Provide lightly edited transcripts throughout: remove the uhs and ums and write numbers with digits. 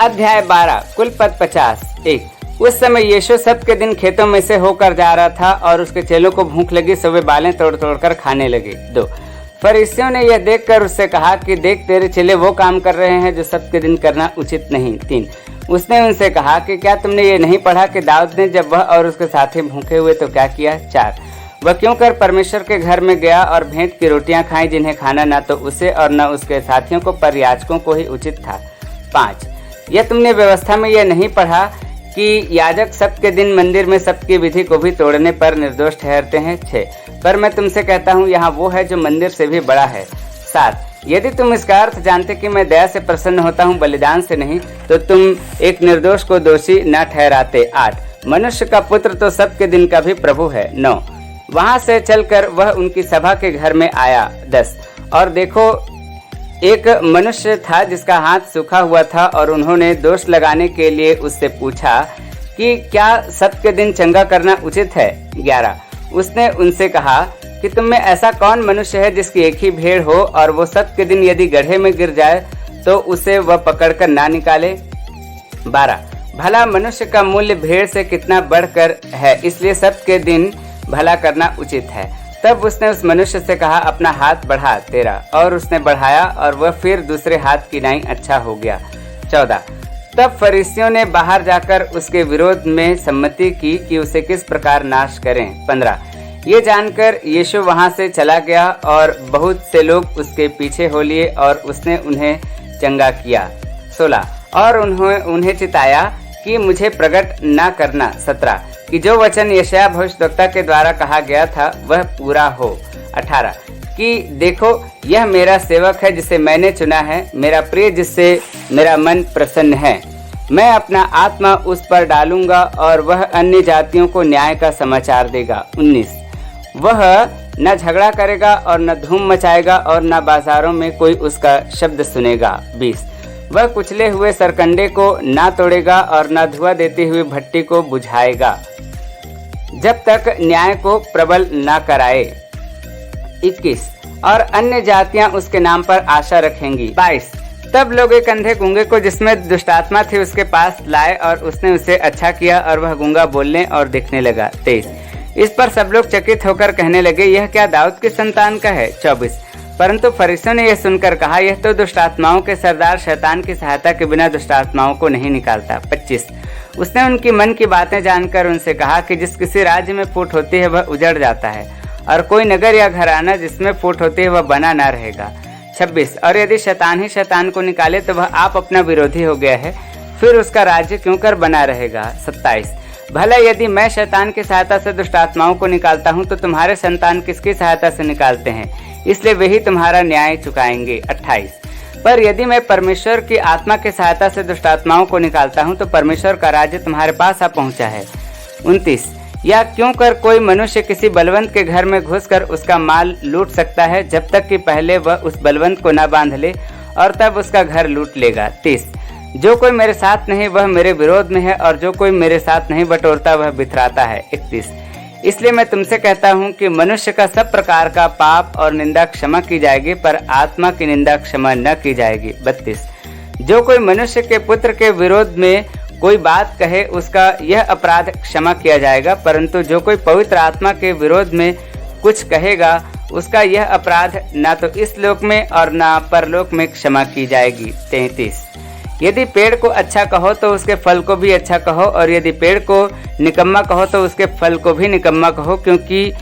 अध्याय 12 कुल पद 50। 1। उस समय यीशु सबके दिन खेतों में से होकर जा रहा था और उसके चेलों को भूख लगी, सो वे बालें तोड़ तोड़ कर खाने लगे। 2। फरीसियों ने यह देखकर उससे कहा कि देख, तेरे चेले वो काम कर रहे हैं जो सबके दिन करना उचित नहीं। 3। उसने उनसे कहा कि क्या तुमने ये नहीं पढ़ा कि दाऊद ने जब वह और उसके साथी भूखे हुए तो क्या किया। 4। वह क्यों कर परमेश्वर के घर में गया और भेंट की रोटियां खाई, जिन्हें खाना न तो उसे और न उसके साथियों को पर याजकों को ही उचित था। 5। यह तुमने व्यवस्था में यह नहीं पढ़ा कि याजक सबके दिन मंदिर में सबकी विधि को भी तोड़ने पर निर्दोष ठहरते हैं। 6। पर मैं तुमसे कहता हूँ, यहाँ वो है जो मंदिर से भी बड़ा है। 7। यदि तुम इसका अर्थ जानते कि मैं दया से प्रसन्न होता हूँ, बलिदान से नहीं, तो तुम एक निर्दोष को दोषी न ठहराते। 8। मनुष्य का पुत्र तो सबके दिन का भी प्रभु है। 9। वहां से चलकर वह उनकी सभा के घर में आया। 10। और देखो, एक मनुष्य था जिसका हाथ सूखा हुआ था, और उन्होंने दोष लगाने के लिए उससे पूछा कि क्या सबके दिन चंगा करना उचित है। 11। उसने उनसे कहा कि तुम में ऐसा कौन मनुष्य है जिसकी एक ही भेड़ हो और वो सबके दिन यदि गड्ढे में गिर जाए तो उसे वह पकड़कर ना निकाले। 12। भला मनुष्य का मूल्य भेड़ से कितना बढ़कर है, इसलिए सबके दिन भला करना उचित है। तब उसने उस मनुष्य से कहा, अपना हाथ बढ़ा। 13। और उसने बढ़ाया और वह फिर दूसरे हाथ की नाई अच्छा हो गया। 14। तब फरीसियों ने बाहर जाकर उसके विरोध में सम्मति की कि उसे किस प्रकार नाश करें। 15। ये जानकर यीशु वहां से चला गया और बहुत से लोग उसके पीछे हो लिए और उसने उन्हें चंगा किया। 16। और उन्हें चिताया कि मुझे प्रकट न करना। 17। कि जो वचन यशायाह भविष्यद्वक्ता के द्वारा कहा गया था वह पूरा हो। 18। कि देखो, यह मेरा सेवक है जिसे मैंने चुना है, मेरा प्रिय जिससे मेरा मन प्रसन्न है। मैं अपना आत्मा उस पर डालूंगा और वह अन्य जातियों को न्याय का समाचार देगा। 19। वह न झगड़ा करेगा और न धूम मचाएगा और न बाजारों में कोई उसका शब्द सुनेगा। 20। वह कुचले हुए सरकंडे को ना तोड़ेगा और न धुआं देती हुई भट्टी को बुझाएगा, जब तक न्याय को प्रबल न कराए। 21। और अन्य जातियां उसके नाम पर आशा रखेंगी। 22। तब लोग एक अंधे गूंगे को जिसमें दुष्टात्मा थी उसके पास लाए और उसने उसे अच्छा किया और वह गूंगा बोलने और दिखने लगा। 23। इस पर सब लोग चकित होकर कहने लगे, यह क्या दाऊद की संतान का है। 24। परंतु फरीसियों ने यह सुनकर कहा, यह तो दुष्टात्माओं के सरदार शैतान की सहायता के बिना दुष्टात्माओं को नहीं निकालता। 25। उसने उनकी मन की बातें जानकर उनसे कहा कि जिस किसी राज्य में फूट होती है वह उजड़ जाता है, और कोई नगर या घराना जिसमें फूट होती है वह बना न रहेगा। 26। और यदि शैतान ही शैतान को निकाले तो वह आप अपना विरोधी हो गया है, फिर उसका राज्य क्यों कर बना रहेगा। 27। भला यदि मैं शैतान की सहायता से दुष्टात्माओं को निकालता हूँ तो तुम्हारे संतान किसकी सहायता से निकालते हैं, इसलिए वे ही तुम्हारा न्याय चुकाएंगे। 28। पर यदि मैं परमेश्वर की आत्मा की सहायता से दुष्टात्माओं को निकालता हूँ तो परमेश्वर का राज्य तुम्हारे पास आ पहुँचा है। 29। या क्यों कर कोई मनुष्य किसी बलवंत के घर में घुसकर उसका माल लूट सकता है, जब तक कि पहले वह उस बलवंत को न बांध ले, और तब उसका घर लूट लेगा। 30। जो कोई मेरे साथ नहीं वह मेरे विरोध में है, और जो कोई मेरे साथ नहीं बटोरता वह बिथराता है। 31। इसलिए मैं तुमसे कहता हूँ कि मनुष्य का सब प्रकार का पाप और निंदा क्षमा की जाएगी, पर आत्मा की निंदा क्षमा न की जाएगी। 32। जो कोई मनुष्य के पुत्र के विरोध में कोई बात कहे उसका यह अपराध क्षमा किया जाएगा, परंतु जो कोई पवित्र आत्मा के विरोध में कुछ कहेगा उसका यह अपराध न तो इस लोक में और न परलोक में क्षमा की जाएगी। 33। यदि पेड़ को अच्छा कहो तो उसके फल को भी अच्छा कहो, और यदि पेड़ को निकम्मा कहो तो उसके फल को भी निकम्मा कहो, क्योंकि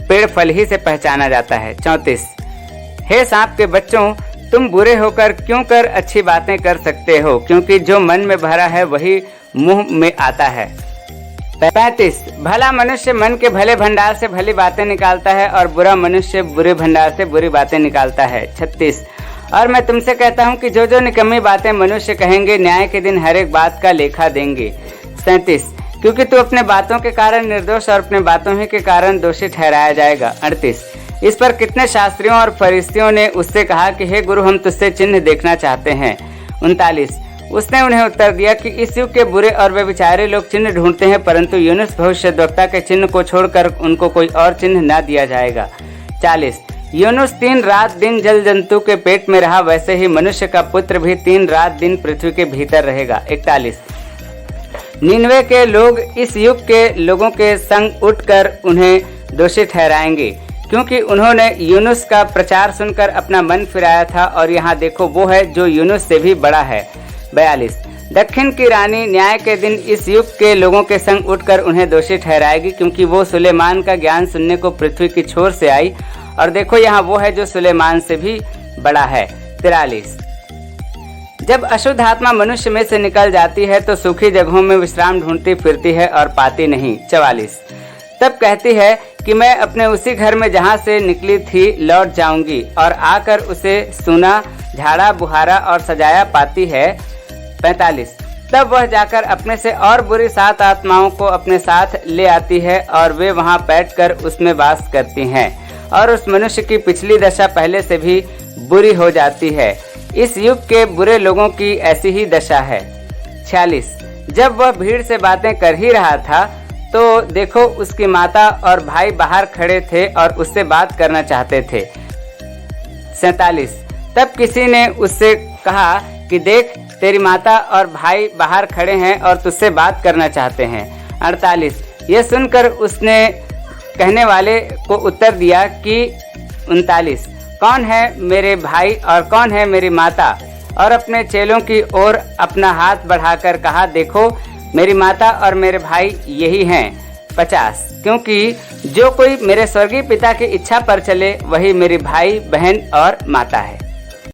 पेड़ फल ही से पहचाना जाता है। 34। हे सांप के बच्चों, तुम बुरे होकर क्यों कर अच्छी बातें कर सकते हो, क्योंकि जो मन में भरा है वही मुंह में आता है। 35। भला मनुष्य मन के भले भंडार से भली बातें निकालता है, और बुरा मनुष्य बुरे भंडार से बुरी बातें निकालता है। 36। और मैं तुमसे कहता हूँ कि जो जो निकम्मी बातें मनुष्य कहेंगे, न्याय के दिन हर एक बात का लेखा देंगे। 37। क्योंकि तू अपने बातों के कारण निर्दोष और अपने बातों ही के कारण दोषी ठहराया जाएगा। 38। इस पर कितने शास्त्रियों और फरीसियों ने उससे कहा कि हे गुरु, हम तुझसे चिन्ह देखना चाहते हैं। 39। उसने उन्हें उत्तर दिया कि इस युग के बुरे और व्यभिचारी लोग चिन्ह ढूंढते हैं, परंतु यूनुस भविष्यद्वक्ता के चिन्ह को छोड़कर उनको कोई और चिन्ह न दिया जाएगा। 40। यूनुस 3 रात दिन जल जंतु के पेट में रहा, वैसे ही मनुष्य का पुत्र भी 3 रात दिन पृथ्वी के भीतर रहेगा। 41 निनवे के लोग इस युग के लोगों के संग उठकर उन्हें दोषी ठहराएंगे, क्योंकि उन्होंने यूनुस का प्रचार सुनकर अपना मन फिराया था, और यहाँ देखो वो है जो यूनुस से भी बड़ा है। 42 दक्षिण की रानी न्याय के दिन इस युग के लोगों के संग उठकर उन्हें दोषी ठहराएगी, क्योंकि वो सुलेमान का ज्ञान सुनने को पृथ्वी की छोर से आई, और देखो यहाँ वो है जो सुलेमान से भी बड़ा है। 43 जब अशुद्ध आत्मा मनुष्य में से निकल जाती है तो सूखी जगहों में विश्राम ढूंढती फिरती है और पाती नहीं। 44 तब कहती है कि मैं अपने उसी घर में जहाँ से निकली थी लौट जाऊंगी, और आकर उसे सूना, झाड़ा बुहारा और सजाया पाती है। 45 तब वह जाकर अपने से और बुरी 7 आत्माओं को अपने साथ ले आती है, और वे वहाँ बैठकर उसमें वास करती हैं, और उस मनुष्य की पिछली दशा पहले से भी बुरी हो जाती है। इस युग के बुरे लोगों की ऐसी ही दशा है। 46 जब वह भीड़ से बातें कर ही रहा था तो देखो उसकी माता और भाई बाहर खड़े थे और उससे बात करना चाहते थे। 47 तब किसी ने उससे कहा कि देख तेरी माता और भाई बाहर खड़े हैं और तुझसे बात करना चाहते हैं। 48 यह सुनकर उसने कहने वाले को उत्तर दिया कि 39 कौन है मेरे भाई और कौन है मेरी माता, और अपने चेलों की ओर अपना हाथ बढ़ाकर कहा देखो मेरी माता और मेरे भाई यही हैं। 50 क्योंकि जो कोई मेरे स्वर्गीय पिता की इच्छा पर चले वही मेरे भाई बहन और माता है।